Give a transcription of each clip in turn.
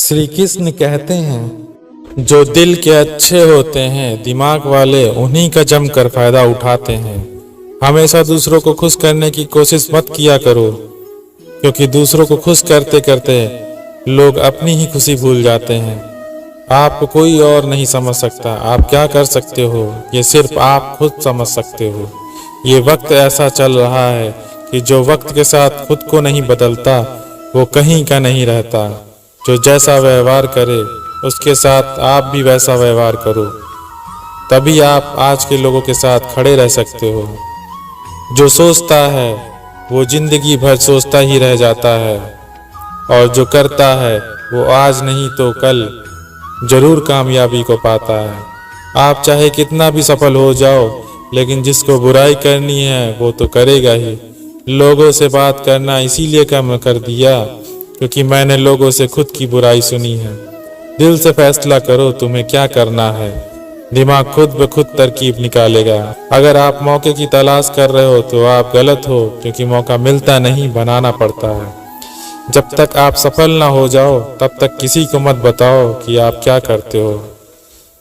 श्री कृष्ण कहते हैं, जो दिल के अच्छे होते हैं दिमाग वाले उन्हीं का जमकर फायदा उठाते हैं। हमेशा दूसरों को खुश करने की कोशिश मत किया करो, क्योंकि दूसरों को खुश करते करते लोग अपनी ही खुशी भूल जाते हैं। आपको कोई और नहीं समझ सकता। आप क्या कर सकते हो ये सिर्फ आप खुद समझ सकते हो। ये वक्त ऐसा चल रहा है कि जो वक्त के साथ खुद को नहीं बदलता वो कहीं का नहीं रहता। जो जैसा व्यवहार करे उसके साथ आप भी वैसा व्यवहार करो, तभी आप आज के लोगों के साथ खड़े रह सकते हो। जो सोचता है वो जिंदगी भर सोचता ही रह जाता है, और जो करता है वो आज नहीं तो कल जरूर कामयाबी को पाता है। आप चाहे कितना भी सफल हो जाओ, लेकिन जिसको बुराई करनी है वो तो करेगा ही। लोगों से बात करना इसीलिए कम कर दिया क्योंकि मैंने लोगों से खुद की बुराई सुनी है। दिल से फैसला करो तुम्हें क्या करना है, दिमाग खुद ब खुद तरकीब निकालेगा। अगर आप मौके की तलाश कर रहे हो तो आप गलत हो, क्योंकि मौका मिलता नहीं बनाना पड़ता है। जब तक आप सफल ना हो जाओ तब तक किसी को मत बताओ कि आप क्या करते हो।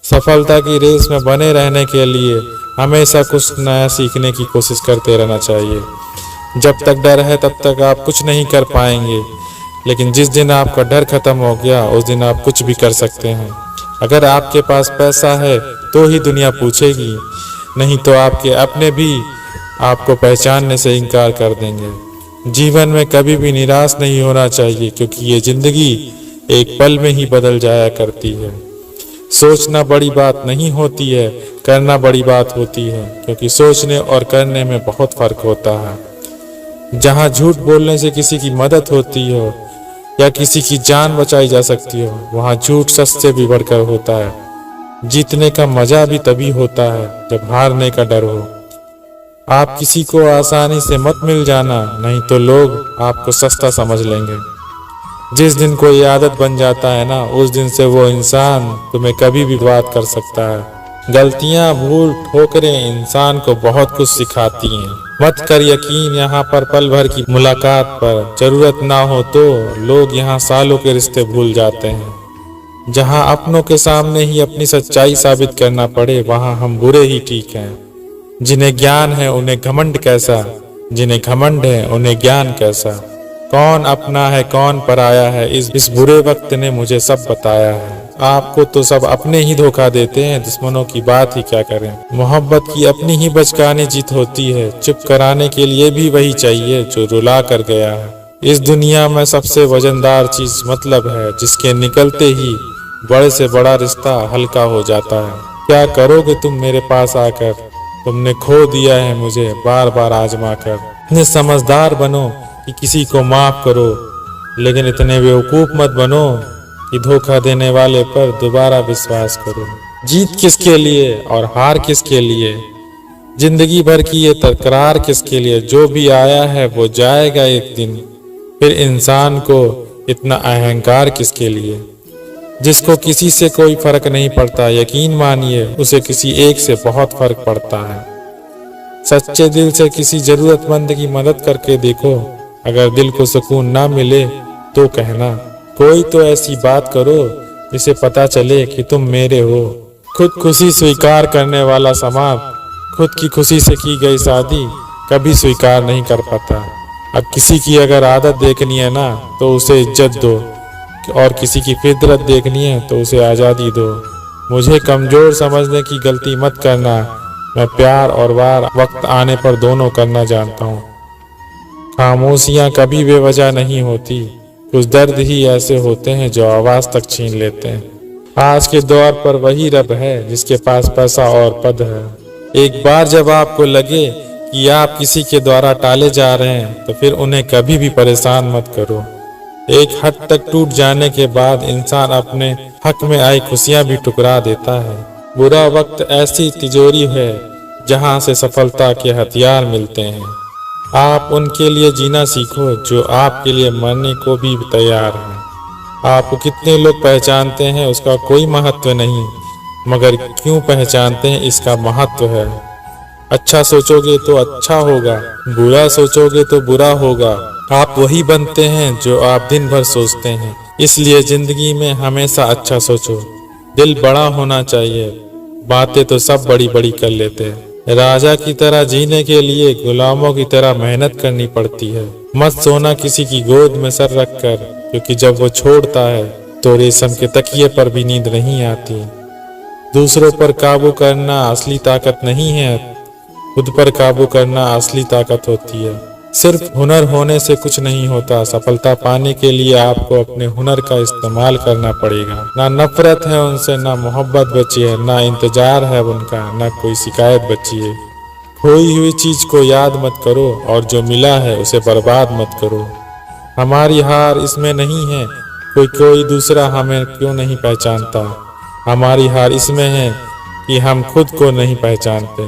सफलता की रेस में बने रहने के लिए हमेशा कुछ नया सीखने की कोशिश करते रहना चाहिए। जब तक डर है तब तक आप कुछ नहीं कर पाएंगे, लेकिन जिस दिन आपका डर खत्म हो गया उस दिन आप कुछ भी कर सकते हैं। अगर आपके पास पैसा है तो ही दुनिया पूछेगी, नहीं तो आपके अपने भी आपको पहचानने से इनकार कर देंगे। जीवन में कभी भी निराश नहीं होना चाहिए, क्योंकि ये जिंदगी एक पल में ही बदल जाया करती है। सोचना बड़ी बात नहीं होती है, करना बड़ी बात होती है, क्योंकि सोचने और करने में बहुत फर्क होता है। जहाँ झूठ बोलने से किसी की मदद होती हो या किसी की जान बचाई जा सकती हो, वहाँ झूठ सच से भी बढ़कर होता है। जीतने का मजा भी तभी होता है जब हारने का डर हो। आप किसी को आसानी से मत मिल जाना, नहीं तो लोग आपको सस्ता समझ लेंगे। जिस दिन कोई आदत बन जाता है ना, उस दिन से वो इंसान तुम्हें कभी भी बात कर सकता है। गलतियां, भूल, ठोकरें इंसान को बहुत कुछ सिखाती हैं। मत कर यकीन यहाँ पर पल भर की मुलाकात पर, जरूरत ना हो तो लोग यहाँ सालों के रिश्ते भूल जाते हैं। जहाँ अपनों के सामने ही अपनी सच्चाई साबित करना पड़े वहाँ हम बुरे ही ठीक हैं। जिन्हें ज्ञान है उन्हें घमंड कैसा, जिन्हें घमंड है उन्हें ज्ञान कैसा। कौन अपना है कौन पराया है, इस बुरे वक्त ने मुझे सब बताया है। आपको तो सब अपने ही धोखा देते हैं, दुश्मनों की बात ही क्या करें। मोहब्बत की अपनी ही बचकानी जीत होती है, चुप कराने के लिए भी वही चाहिए जो रुला कर गया है। इस दुनिया में सबसे वजनदार चीज मतलब है, जिसके निकलते ही बड़े से बड़ा रिश्ता हल्का हो जाता है। क्या करोगे तुम मेरे पास आकर, तुमने खो दिया है मुझे बार बार आजमा कर। इतने समझदार बनो कि किसी को माफ करो, लेकिन इतने बेवकूफ मत बनो कि धोखा देने वाले पर दोबारा विश्वास करो। जीत किसके लिए और हार किसके लिए, जिंदगी भर की ये तकरार किसके लिए। जो भी आया है वो जाएगा एक दिन, फिर इंसान को इतना अहंकार किसके लिए। जिसको किसी से कोई फर्क नहीं पड़ता, यकीन मानिए उसे किसी एक से बहुत फर्क पड़ता है। सच्चे दिल से किसी जरूरतमंद की मदद करके देखो, अगर दिल को सुकून ना मिले तो कहना। कोई तो ऐसी बात करो जिसे पता चले कि तुम मेरे हो। खुद खुशी स्वीकार करने वाला समाज खुद की खुशी से की गई शादी कभी स्वीकार नहीं कर पाता। अब किसी की अगर आदत देखनी है ना तो उसे इज्जत दो, और किसी की फितरत देखनी है तो उसे आज़ादी दो। मुझे कमजोर समझने की गलती मत करना, मैं प्यार और वार वक्त आने पर दोनों करना जानता हूँ। खामोशियाँ कभी बेवजह नहीं होती, कुछ दर्द ही ऐसे होते हैं जो आवाज तक छीन लेते हैं। आज के दौर पर वही रब है जिसके पास पैसा और पद है। एक बार जब आपको लगे कि आप किसी के द्वारा टाले जा रहे हैं तो फिर उन्हें कभी भी परेशान मत करो। एक हद तक टूट जाने के बाद इंसान अपने हक में आई खुशियां भी टुकरा देता है। बुरा वक्त ऐसी तिजोरी है जहां से सफलता के हथियार मिलते हैं। आप उनके लिए जीना सीखो जो आपके लिए मरने को भी तैयार हैं। आपको कितने लोग पहचानते हैं उसका कोई महत्व नहीं, मगर क्यों पहचानते हैं इसका महत्व है। अच्छा सोचोगे तो अच्छा होगा, बुरा सोचोगे तो बुरा होगा। आप वही बनते हैं जो आप दिन भर सोचते हैं। इसलिए जिंदगी में हमेशा अच्छा सोचो। दिल बड़ा होना चाहिए। बातें तो सब बड़ी बड़ी कर लेते हैं। राजा की तरह जीने के लिए गुलामों की तरह मेहनत करनी पड़ती है। मत सोना किसी की गोद में सर रखकर, क्योंकि जब वो छोड़ता है तो रेशम के तकिए पर भी नींद नहीं आती। दूसरों पर काबू करना असली ताकत नहीं है, खुद पर काबू करना असली ताकत होती है। सिर्फ हुनर होने से कुछ नहीं होता। सफलता पाने के लिए आपको अपने हुनर का इस्तेमाल करना पड़ेगा। ना नफरत है उनसे, ना मोहब्बत बची है, ना इंतजार है उनका, ना कोई शिकायत बची है। खोई हुई चीज को याद मत करो और जो मिला है उसे बर्बाद मत करो। हमारी हार इसमें नहीं है कोई दूसरा हमें क्यों नहीं पहचानता। हमारी हार इसमें है कि हम खुद को नहीं पहचानते।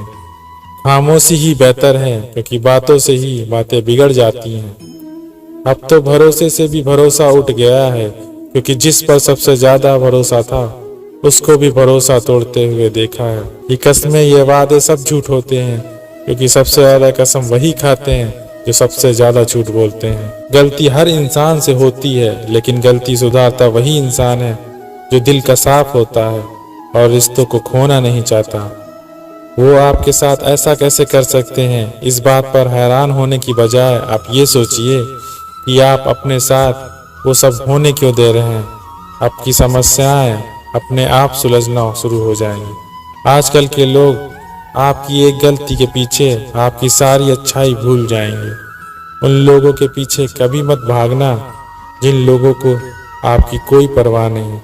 खामोशी ही बेहतर है, क्योंकि बातों से ही बातें बिगड़ जाती हैं। अब तो भरोसे से भी भरोसा उठ गया है, क्योंकि जिस पर सबसे ज्यादा भरोसा था उसको भी भरोसा तोड़ते हुए देखा है। ये कस्में, ये वादे सब झूठ होते हैं, क्योंकि सबसे ज्यादा कसम वही खाते हैं जो सबसे ज्यादा झूठ बोलते हैं। गलती हर इंसान से होती है, लेकिन गलती सुधारता वही इंसान है जो दिल का साफ होता है और रिश्तों को खोना नहीं चाहता। वो आपके साथ ऐसा कैसे कर सकते हैं, इस बात पर हैरान होने की बजाय आप ये सोचिए कि आप अपने साथ वो सब होने क्यों दे रहे हैं। आपकी समस्याएं अपने आप सुलझना शुरू हो जाएंगी। आजकल के लोग आपकी एक गलती के पीछे आपकी सारी अच्छाई भूल जाएंगे। उन लोगों के पीछे कभी मत भागना जिन लोगों को आपकी कोई परवाह नहीं।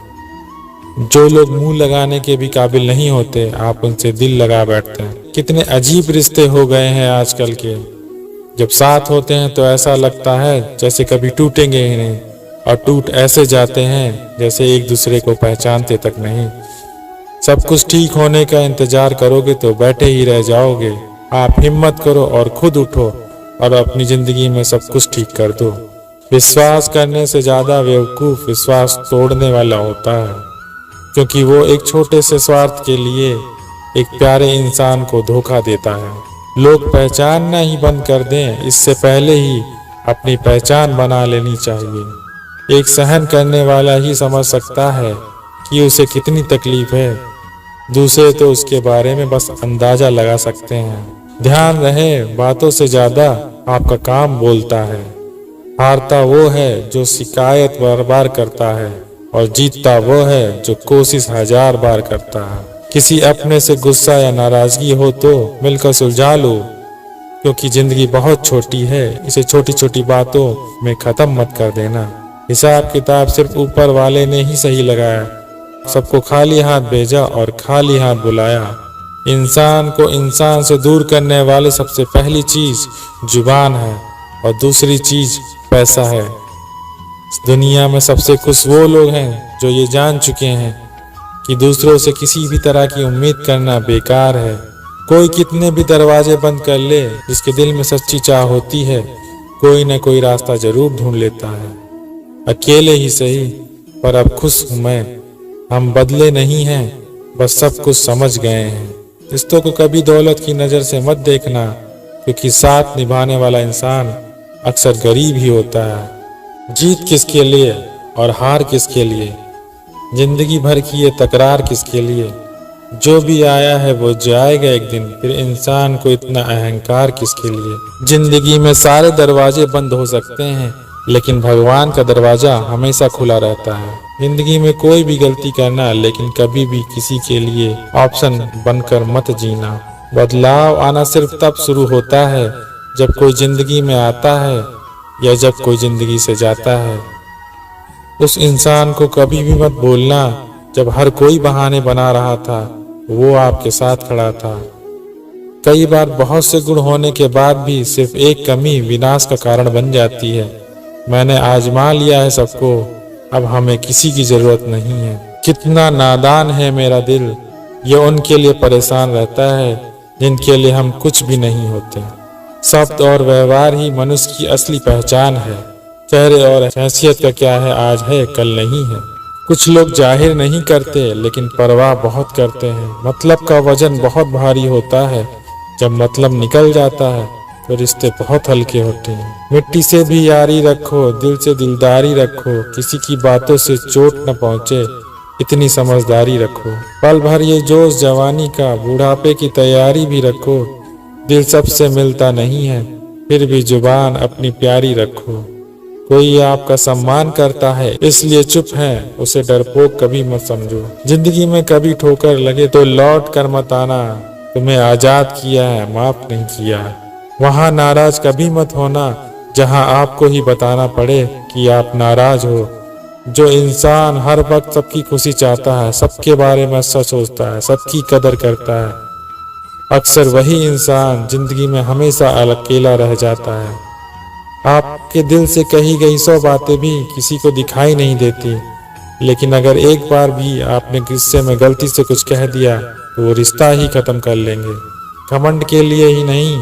जो लोग मुंह लगाने के भी काबिल नहीं होते, आप उनसे दिल लगा बैठते हैं। कितने अजीब रिश्ते हो गए हैं आजकल के। जब साथ होते हैं तो ऐसा लगता है जैसे कभी टूटेंगे ही नहीं, और टूट ऐसे जाते हैं जैसे एक दूसरे को पहचानते तक नहीं। सब कुछ ठीक होने का इंतजार करोगे तो बैठे ही रह जाओगे। आप हिम्मत करो और खुद उठो और अपनी जिंदगी में सब कुछ ठीक कर दो। विश्वास करने से ज्यादा बेवकूफ विश्वास तोड़ने वाला होता है, क्योंकि वो एक छोटे से स्वार्थ के लिए एक प्यारे इंसान को धोखा देता है। लोग पहचानना ही बंद कर दें, इससे पहले ही अपनी पहचान बना लेनी चाहिए। एक सहन करने वाला ही समझ सकता है कि उसे कितनी तकलीफ है। दूसरे तो उसके बारे में बस अंदाजा लगा सकते हैं। ध्यान रहे, बातों से ज्यादा आपका काम बोलता है। हारता वो है जो शिकायत बार बार करता है, और जीतता वो है जो कोशिश 1000 बार करता है। किसी अपने से गुस्सा या नाराजगी हो तो मिलकर सुलझा लो, क्योंकि जिंदगी बहुत छोटी है। इसे छोटी छोटी बातों में खत्म मत कर देना। हिसाब किताब सिर्फ ऊपर वाले ने ही सही लगाया। सबको खाली हाथ भेजा और खाली हाथ बुलाया। इंसान को इंसान से दूर करने वाले सबसे पहली चीज जुबान है, और दूसरी चीज पैसा है। दुनिया में सबसे खुश वो लोग हैं जो ये जान चुके हैं कि दूसरों से किसी भी तरह की उम्मीद करना बेकार है। कोई कितने भी दरवाजे बंद कर ले, जिसके दिल में सच्ची चाह होती है कोई न कोई रास्ता जरूर ढूंढ लेता है। अकेले ही सही, पर अब खुश हूं मैं। हम बदले नहीं हैं, बस सब कुछ समझ गए हैं। रिश्तों को कभी दौलत की नजर से मत देखना, क्योंकि साथ निभाने वाला इंसान अक्सर गरीब ही होता है। जीत किसके लिए और हार किसके लिए, जिंदगी भर की ये तकरार किसके लिए। जो भी आया है वो जाएगा एक दिन, फिर इंसान को इतना अहंकार किसके लिए। जिंदगी में सारे दरवाजे बंद हो सकते हैं, लेकिन भगवान का दरवाजा हमेशा खुला रहता है। जिंदगी में कोई भी गलती करना, लेकिन कभी भी किसी के लिए ऑप्शन बनकर मत जीना। बदलाव आना सिर्फ तब शुरू होता है जब कोई जिंदगी में आता है या जब कोई जिंदगी से जाता है। उस इंसान को कभी भी मत बोलना जब हर कोई बहाने बना रहा था, वो आपके साथ खड़ा था। कई बार बहुत से गुण होने के बाद भी सिर्फ एक कमी विनाश का कारण बन जाती है। मैंने आजमा लिया है सबको, अब हमें किसी की जरूरत नहीं है। कितना नादान है मेरा दिल, ये उनके लिए परेशान रहता है जिनके लिए हम कुछ भी नहीं होते। शब्द और व्यवहार ही मनुष्य की असली पहचान है। चेहरे और हैसियत का क्या है, आज है कल नहीं है। कुछ लोग जाहिर नहीं करते, लेकिन परवाह बहुत करते हैं। मतलब का वजन बहुत भारी होता है, जब मतलब निकल जाता है तो रिश्ते बहुत हल्के होते हैं। मिट्टी से भी यारी रखो, दिल से दिलदारी रखो, किसी की बातों से चोट न पहुँचे इतनी समझदारी रखो। पल भर ये जोश जवानी का, बुढ़ापे की तैयारी भी रखो। दिल सबसे मिलता नहीं है, फिर भी जुबान अपनी प्यारी रखो। कोई आपका सम्मान करता है इसलिए चुप है, उसे डरपोक कभी मत समझो। जिंदगी में कभी ठोकर लगे तो लौट कर मत आना, तुम्हें आजाद किया है, माफ नहीं किया। वहाँ नाराज कभी मत होना जहाँ आपको ही बताना पड़े कि आप नाराज हो। जो इंसान हर वक्त सबकी खुशी चाहता है, सबके बारे में अच्छा सोचता है, सबकी कदर करता है, अक्सर वही इंसान जिंदगी में हमेशा अकेला रह जाता है। आपके दिल से कही गई 100 बातें भी किसी को दिखाई नहीं देती, लेकिन अगर एक बार भी आपने गुस्से में गलती से कुछ कह दिया तो वो रिश्ता ही खत्म कर लेंगे। घमंड के लिए ही नहीं,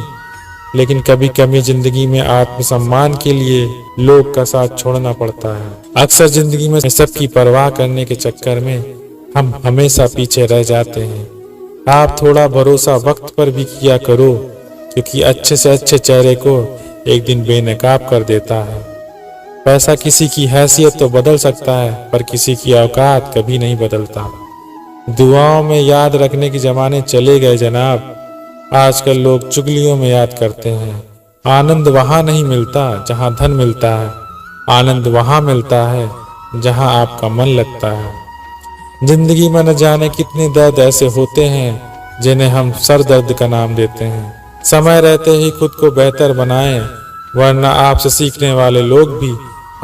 लेकिन कभी कभी जिंदगी में आत्मसम्मान के लिए लोग का साथ छोड़ना पड़ता है। अक्सर जिंदगी में सबकी परवाह करने के चक्कर में हम हमेशा पीछे रह जाते हैं। आप थोड़ा भरोसा वक्त पर भी किया करो, क्योंकि अच्छे से अच्छे चेहरे को एक दिन बेनकाब कर देता है। पैसा किसी की हैसियत तो बदल सकता है, पर किसी की औकात कभी नहीं बदलता। दुआओं में याद रखने के जमाने चले गए जनाब, आजकल लोग चुगलियों में याद करते हैं। आनंद वहाँ नहीं मिलता जहाँ धन मिलता है, आनंद वहाँ मिलता है जहाँ आपका मन लगता है। जिंदगी में न जाने कितने दर्द ऐसे होते हैं जिन्हें हम सर दर्द का नाम देते हैं। समय रहते ही खुद को बेहतर बनाएं, वरना आपसे सीखने वाले लोग भी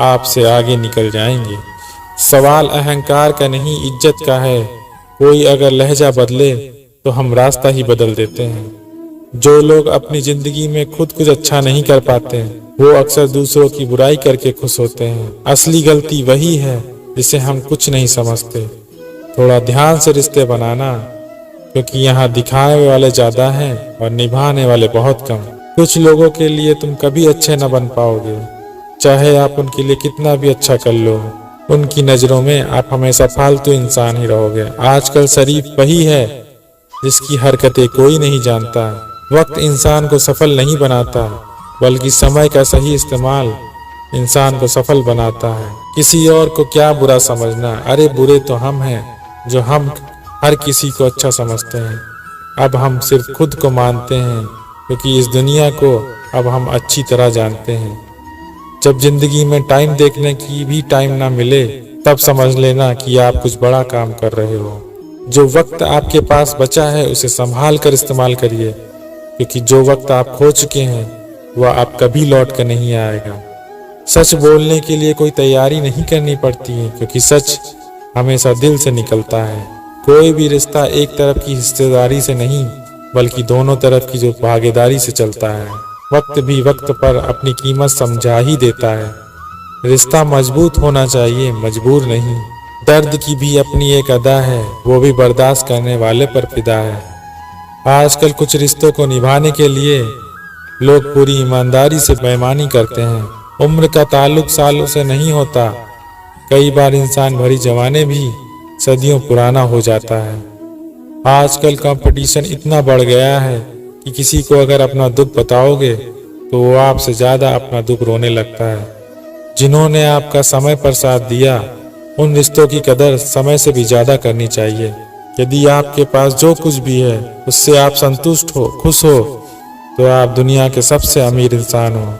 आपसे आगे निकल जाएंगे। सवाल अहंकार का नहीं, इज्जत का है। कोई अगर लहजा बदले तो हम रास्ता ही बदल देते हैं। जो लोग अपनी जिंदगी में खुद कुछ अच्छा नहीं कर पाते, वो अक्सर दूसरों की बुराई करके खुश होते हैं। असली गलती वही है जिसे हम कुछ नहीं समझते। थोड़ा ध्यान से रिश्ते बनाना, क्योंकि यहाँ दिखाने वाले ज्यादा हैं और निभाने वाले बहुत कम। कुछ लोगों के लिए तुम कभी अच्छे न बन पाओगे, चाहे आप उनके लिए कितना भी अच्छा कर लो। उनकी नजरों में आप हमेशा फालतू इंसान ही रहोगे। आजकल शरीफ वही है जिसकी हरकतें कोई नहीं जानता। वक्त इंसान को सफल नहीं बनाता, बल्कि समय का सही इस्तेमाल इंसान को सफल बनाता है। किसी और को क्या बुरा समझना, अरे बुरे तो हम हैं जो हम हर किसी को अच्छा समझते हैं। अब हम सिर्फ खुद को मानते हैं, क्योंकि इस दुनिया को अब हम अच्छी तरह जानते हैं। जब जिंदगी में टाइम देखने की भी टाइम ना मिले, तब समझ लेना कि आप कुछ बड़ा काम कर रहे हो। जो वक्त आपके पास बचा है उसे संभाल कर इस्तेमाल करिए, क्योंकि जो वक्त आप खो चुके हैं वह आप कभी लौट कर नहीं आएगा। सच बोलने के लिए कोई तैयारी नहीं करनी पड़ती है, क्योंकि सच हमेशा दिल से निकलता है। कोई भी रिश्ता एक तरफ की हिस्सेदारी से नहीं, बल्कि दोनों तरफ की जो भागीदारी से चलता है। वक्त भी वक्त पर अपनी कीमत समझा ही देता है। रिश्ता मजबूत होना चाहिए, मजबूर नहीं। दर्द की भी अपनी एक अदा है, वो भी बर्दाश्त करने वाले पर फिदा है। आजकल कुछ रिश्तों को निभाने के लिए लोग पूरी ईमानदारी से बेईमानी करते हैं। उम्र का ताल्लुक सालों से नहीं होता। कई बार इंसान भरी जवानी भी सदियों पुराना हो जाता है। आजकल कंपटीशन इतना बढ़ गया है कि किसी को अगर अपना दुख बताओगे तो वो आपसे ज्यादा अपना दुख रोने लगता है। जिन्होंने आपका समय पर साथ दिया, उन रिश्तों की कदर समय से भी ज्यादा करनी चाहिए। यदि आपके पास जो कुछ भी है उससे आप संतुष्ट हो, खुश हो, तो आप दुनिया के सबसे अमीर इंसान हो।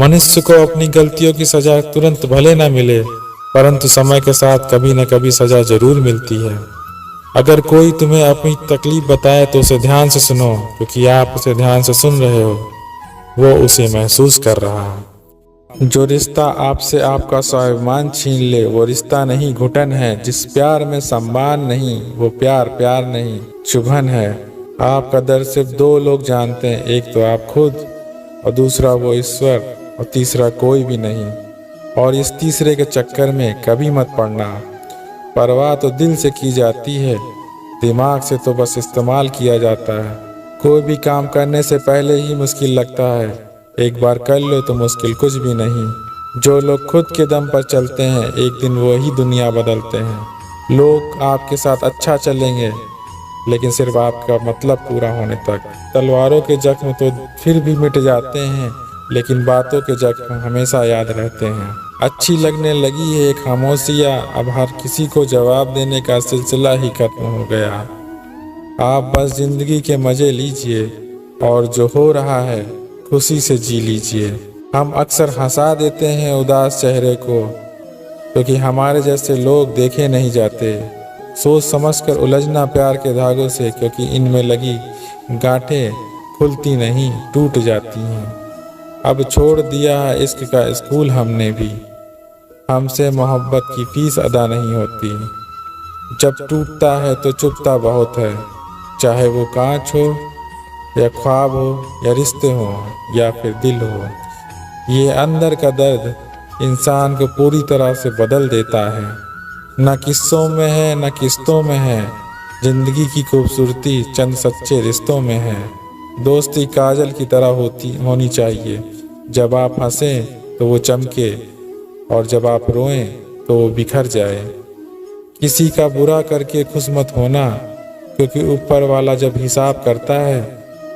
मनुष्य को अपनी गलतियों की सजा तुरंत भले न मिले, परंतु समय के साथ कभी न कभी सजा जरूर मिलती है। अगर कोई तुम्हें अपनी तकलीफ बताए तो उसे ध्यान से सुनो, क्योंकि आप उसे ध्यान से सुन रहे हो, वो उसे महसूस कर रहा है। जो रिश्ता आपसे आपका स्वाभिमान छीन ले वो रिश्ता नहीं, घुटन है। जिस प्यार में सम्मान नहीं वो प्यार प्यार नहीं, चुभन है। आपका दर्द सिर्फ 2 लोग जानते हैं, एक तो आप खुद और दूसरा वो ईश्वर, और तीसरा कोई भी नहीं। और इस तीसरे के चक्कर में कभी मत पड़ना। परवाह तो दिल से की जाती है, दिमाग से तो बस इस्तेमाल किया जाता है। कोई भी काम करने से पहले ही मुश्किल लगता है, एक बार कर लो तो मुश्किल कुछ भी नहीं। जो लोग खुद के दम पर चलते हैं एक दिन वो ही दुनिया बदलते हैं। लोग आपके साथ अच्छा चलेंगे लेकिन सिर्फ आपका मतलब पूरा होने तक। तलवारों के जख्म तो फिर भी मिट जाते हैं, लेकिन बातों के जख्म हमेशा याद रहते हैं। अच्छी लगने लगी है खामोशियाँ, अब हर किसी को जवाब देने का सिलसिला ही खत्म हो गया। आप बस जिंदगी के मजे लीजिए और जो हो रहा है खुशी से जी लीजिए। हम अक्सर हंसा देते हैं उदास चेहरे को, क्योंकि हमारे जैसे लोग देखे नहीं जाते। सोच समझकर उलझना प्यार के धागों से, क्योंकि इनमें लगी गांठें खुलती नहीं टूट जाती हैं। अब छोड़ दिया है इश्क का स्कूल हमने भी, हमसे मोहब्बत की फीस अदा नहीं होती। जब टूटता है तो चुभता बहुत है, चाहे वो कांच हो या ख्वाब हो या रिश्ते हो या फिर दिल हो। ये अंदर का दर्द इंसान को पूरी तरह से बदल देता है। न किस्सों में है न किस्तों में है, जिंदगी की खूबसूरती चंद सच्चे रिश्तों में है। दोस्ती काजल की तरह होनी चाहिए, जब आप हंसें तो वो चमके और जब आप रोएं तो वो बिखर जाए। किसी का बुरा करके खुश मत होना, क्योंकि ऊपर वाला जब हिसाब करता है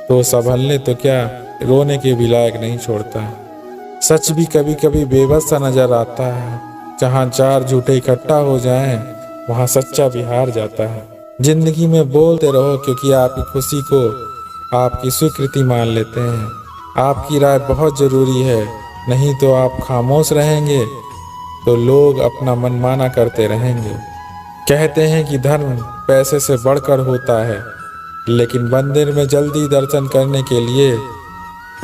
तो संभलने तो क्या रोने के भी लायक नहीं छोड़ता। सच भी कभी कभी बेबस सा नजर आता है, जहाँ चार झूठे इकट्ठा हो जाएं वहाँ सच्चा भी हार जाता है। जिंदगी में बोलते रहो, क्योंकि आपकी खुशी को आपकी स्वीकृति मान लेते हैं। आपकी राय बहुत ज़रूरी है, नहीं तो आप खामोश रहेंगे तो लोग अपना मनमाना करते रहेंगे। कहते हैं कि धर्म पैसे से बढ़कर होता है, लेकिन मंदिर में जल्दी दर्शन करने के लिए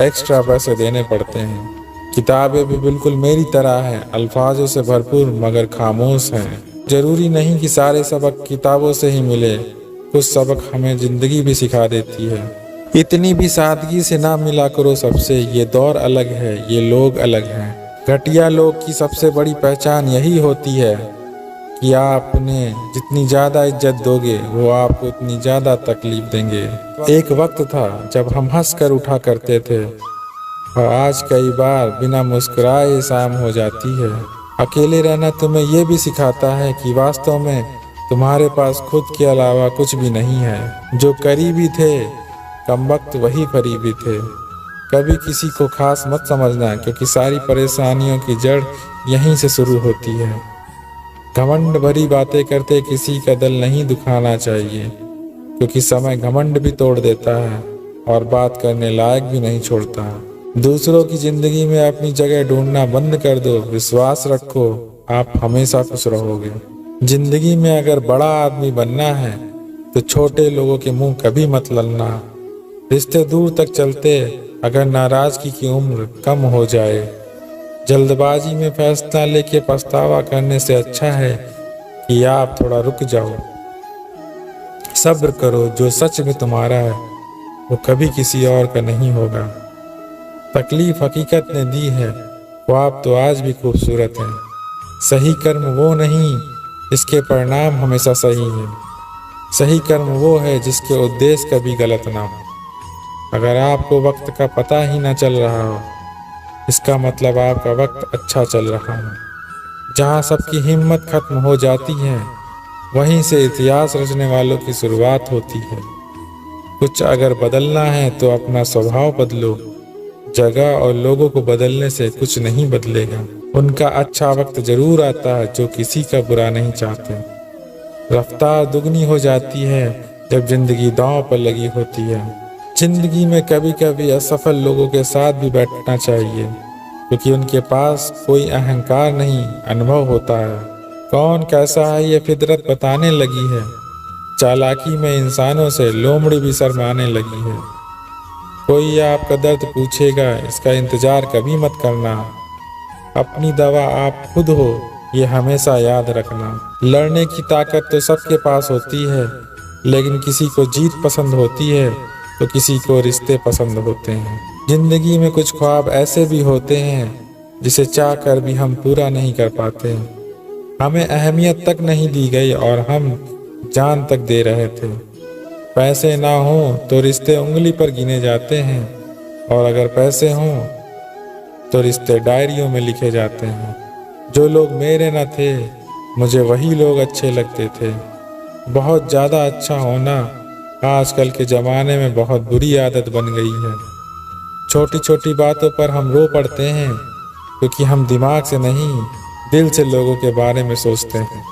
एक्स्ट्रा पैसे देने पड़ते हैं। किताबें भी बिल्कुल मेरी तरह हैं, अल्फाजों से भरपूर मगर खामोश हैं। जरूरी नहीं कि सारे सबक किताबों से ही मिले, कुछ सबक हमें जिंदगी भी सिखा देती है। इतनी भी सादगी से ना मिला करो सबसे, ये दौर अलग है, ये लोग अलग हैं। घटिया लोग की सबसे बड़ी पहचान यही होती है कि आप उन्हें जितनी ज़्यादा इज्जत दोगे वो आपको उतनी ज़्यादा तकलीफ देंगे। एक वक्त था जब हम हंस कर उठा करते थे, और आज कई बार बिना मुस्कुराए शाम हो जाती है। अकेले रहना तुम्हें ये भी सिखाता है कि वास्तव में तुम्हारे पास खुद के अलावा कुछ भी नहीं है। जो करीबी थे कमबख्त वही करीबी थे। कभी किसी को खास मत समझना, क्योंकि सारी परेशानियों की जड़ यहीं से शुरू होती है। घमंड भरी बातें करते किसी का दिल नहीं दुखाना चाहिए, क्योंकि समय घमंड भी तोड़ देता है और बात करने लायक भी नहीं छोड़ता। दूसरों की जिंदगी में अपनी जगह ढूंढना बंद कर दो, विश्वास रखो आप हमेशा खुश रहोगे। जिंदगी में अगर बड़ा आदमी बनना है तो छोटे लोगों के मुंह कभी मत ललना। रिश्ते दूर तक चलते अगर नाराजगी की उम्र कम हो जाए। जल्दबाजी में फैसला लेके पछतावा करने से अच्छा है कि आप थोड़ा रुक जाओ। सब्र करो, जो सच में तुम्हारा है वो कभी किसी और का नहीं होगा। तकलीफ हकीकत ने दी है, ख्वाब तो आज भी खूबसूरत है। सही कर्म वो नहीं इसके परिणाम हमेशा सही है। सही कर्म वो है जिसके उद्देश्य कभी गलत ना हो। अगर आपको वक्त का पता ही ना चल रहा हो, इसका मतलब आपका वक्त अच्छा चल रहा है। जहाँ सबकी हिम्मत खत्म हो जाती है, वहीं से इतिहास रचने वालों की शुरुआत होती है। कुछ अगर बदलना है तो अपना स्वभाव बदलो। जगह और लोगों को बदलने से कुछ नहीं बदलेगा। उनका अच्छा वक्त जरूर आता है जो किसी का बुरा नहीं चाहते। रफ्तार दुगनी हो जाती है जब जिंदगी दांव पर लगी होती है। जिंदगी में कभी कभी असफल लोगों के साथ भी बैठना चाहिए, क्योंकि उनके पास कोई अहंकार नहीं, अनुभव होता है। कौन कैसा है ये फितरत बताने लगी है। चालाकी में इंसानों से लोमड़ी भी शर्माने लगी है। कोई आपका दर्द पूछेगा, इसका इंतजार कभी मत करना। अपनी दवा आप खुद हो, ये हमेशा याद रखना। लड़ने की ताकत तो सबके पास होती है, लेकिन किसी को जीत पसंद होती है तो किसी को रिश्ते पसंद होते हैं। जिंदगी में कुछ ख्वाब ऐसे भी होते हैं जिसे चाह कर भी हम पूरा नहीं कर पाते। हमें अहमियत तक नहीं दी गई और हम जान तक दे रहे थे। पैसे ना हो तो रिश्ते उंगली पर गिने जाते हैं, और अगर पैसे हों तो रिश्ते डायरियों में लिखे जाते हैं। जो लोग मेरे न थे मुझे वही लोग अच्छे लगते थे। बहुत ज़्यादा अच्छा होना आजकल के ज़माने में बहुत बुरी आदत बन गई है। छोटी छोटी बातों पर हम रो पड़ते हैं क्योंकि हम दिमाग से नहीं दिल से लोगों के बारे में सोचते हैं।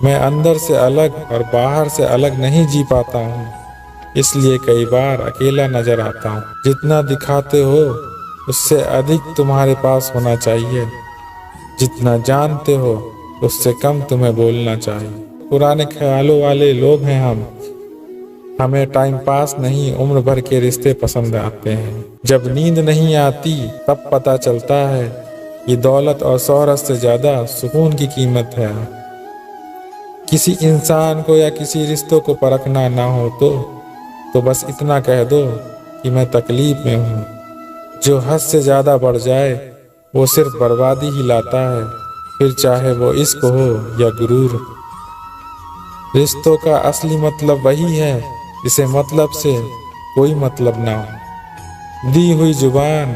मैं अंदर से अलग और बाहर से अलग नहीं जी पाता हूँ, इसलिए कई बार अकेला नजर आता हूँ। जितना दिखाते हो उससे अधिक तुम्हारे पास होना चाहिए। जितना जानते हो उससे कम तुम्हें बोलना चाहिए। पुराने ख्यालों वाले लोग हैं हम। हमें टाइम पास नहीं उम्र भर के रिश्ते पसंद आते हैं। जब नींद नहीं आती तब पता चलता है कि दौलत और शोहरत से ज्यादा सुकून की कीमत है। किसी इंसान को या किसी रिश्तों को परखना ना हो तो बस इतना कह दो कि मैं तकलीफ में हूँ। जो हद से ज्यादा बढ़ जाए वो सिर्फ बर्बादी ही लाता है, फिर चाहे वो इश्क हो या गुरूर। रिश्तों का असली मतलब वही है जिसे मतलब से कोई मतलब ना हो। दी हुई जुबान,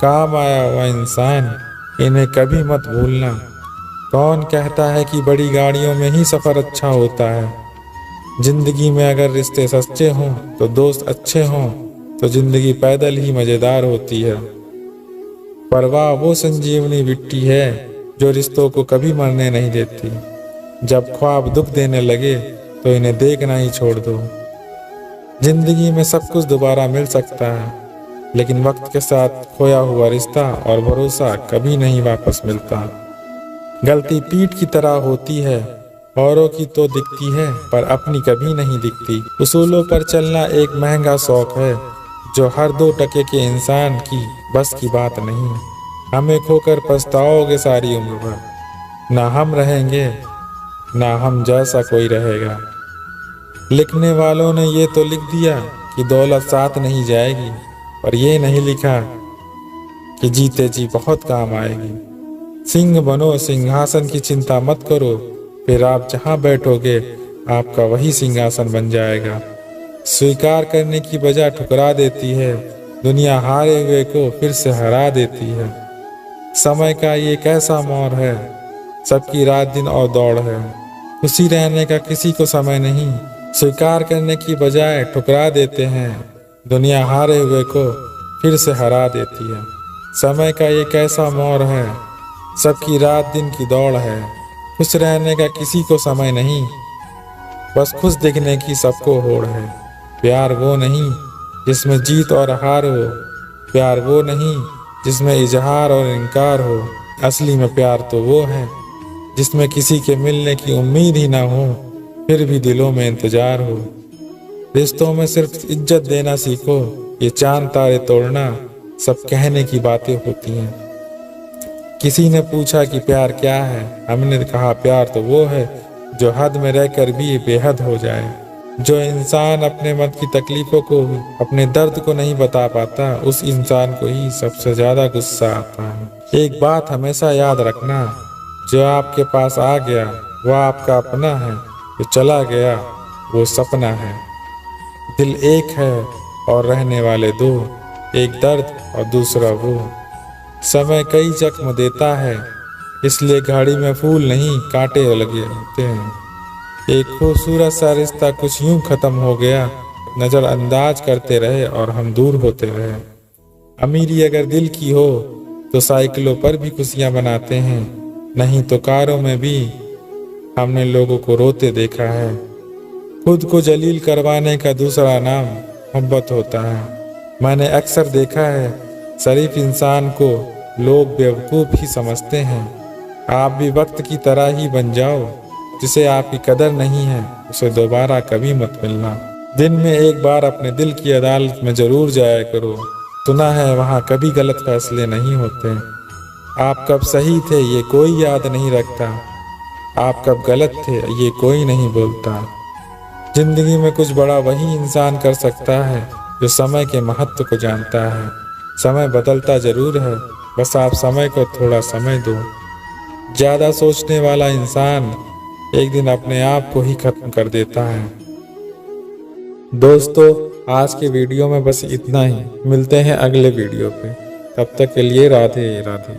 काम आया हुआ इंसान, इन्हें कभी मत भूलना। कौन कहता है कि बड़ी गाड़ियों में ही सफर अच्छा होता है। जिंदगी में अगर रिश्ते सच्चे हों तो दोस्त अच्छे हों तो जिंदगी पैदल ही मजेदार होती है। परवाह वो संजीवनी मिट्टी है जो रिश्तों को कभी मरने नहीं देती। जब ख्वाब दुख देने लगे तो इन्हें देखना ही छोड़ दो। जिंदगी में सब कुछ दोबारा मिल सकता है, लेकिन वक्त के साथ खोया हुआ रिश्ता और भरोसा कभी नहीं वापस मिलता। गलती पीठ की तरह होती है, औरों की तो दिखती है पर अपनी कभी नहीं दिखती। उसूलों पर चलना एक महंगा शौक है जो हर 2 टके के इंसान की बस की बात नहीं। हमें खोकर पछताओगे सारी उम्र भर। ना हम रहेंगे ना हम जैसा कोई रहेगा। लिखने वालों ने ये तो लिख दिया कि दौलत साथ नहीं जाएगी, पर ये नहीं लिखा कि जीते जी बहुत काम आएगी। सिंह बनो, सिंहासन की चिंता मत करो, फिर आप जहाँ बैठोगे आपका वही सिंहासन बन जाएगा। स्वीकार करने की बजाय ठुकरा देती है, दुनिया हारे हुए को फिर से हरा देती है। समय का ये कैसा मोड़ है, सबकी रात दिन और दौड़ है। खुशी रहने का किसी को समय नहीं, स्वीकार करने की बजाय ठुकरा देते हैं, दुनिया हारे हुए को फिर से हरा देती है। समय का ये कैसा मोड़ है, सबकी रात दिन की दौड़ है। खुश रहने का किसी को समय नहीं, बस खुश दिखने की सबको होड़ है। प्यार वो नहीं जिसमें जीत और हार हो, प्यार वो नहीं जिसमें इजहार और इनकार हो। असली में प्यार तो वो है जिसमें किसी के मिलने की उम्मीद ही ना हो, फिर भी दिलों में इंतजार हो। रिश्तों में सिर्फ इज्जत देना सीखो, ये चांद तारे तोड़ना सब कहने की बातें होती हैं। किसी ने पूछा कि प्यार क्या है, हमने कहा प्यार तो वो है जो हद में रहकर भी बेहद हो जाए। जो इंसान अपने मन की तकलीफों को, अपने दर्द को नहीं बता पाता, उस इंसान को ही सबसे ज्यादा गुस्सा आता है। एक बात हमेशा याद रखना, जो आपके पास आ गया वो आपका अपना है, जो चला गया वो सपना है। दिल एक है और रहने वाले 2, एक दर्द और दूसरा वो। समय कई जख्म देता है, इसलिए घड़ी में फूल नहीं कांटे लगे होते हैं। एक खूबसूरत सा रिश्ता कुछ यूं खत्म हो गया, नजरअंदाज करते रहे और हम दूर होते रहे। अमीरी अगर दिल की हो तो साइकिलों पर भी खुशियां मनाते हैं, नहीं तो कारों में भी हमने लोगों को रोते देखा है। खुद को जलील करवाने का दूसरा नाम मोहब्बत होता है। मैंने अक्सर देखा है शरीफ इंसान को लोग बेवकूफ़ ही समझते हैं। आप भी वक्त की तरह ही बन जाओ, जिसे आपकी कदर नहीं है उसे दोबारा कभी मत मिलना। दिन में एक बार अपने दिल की अदालत में जरूर जाया करो, सुना है वहाँ कभी गलत फैसले नहीं होते। आप कब सही थे ये कोई याद नहीं रखता, आप कब गलत थे ये कोई नहीं बोलता। जिंदगी में कुछ बड़ा वही इंसान कर सकता है जो समय के महत्व को जानता है। समय बदलता जरूर है, बस आप समय को थोड़ा समय दो। ज्यादा सोचने वाला इंसान एक दिन अपने आप को ही खत्म कर देता है। दोस्तों, आज के वीडियो में बस इतना ही। मिलते हैं अगले वीडियो पे, तब तक के लिए राधे राधे।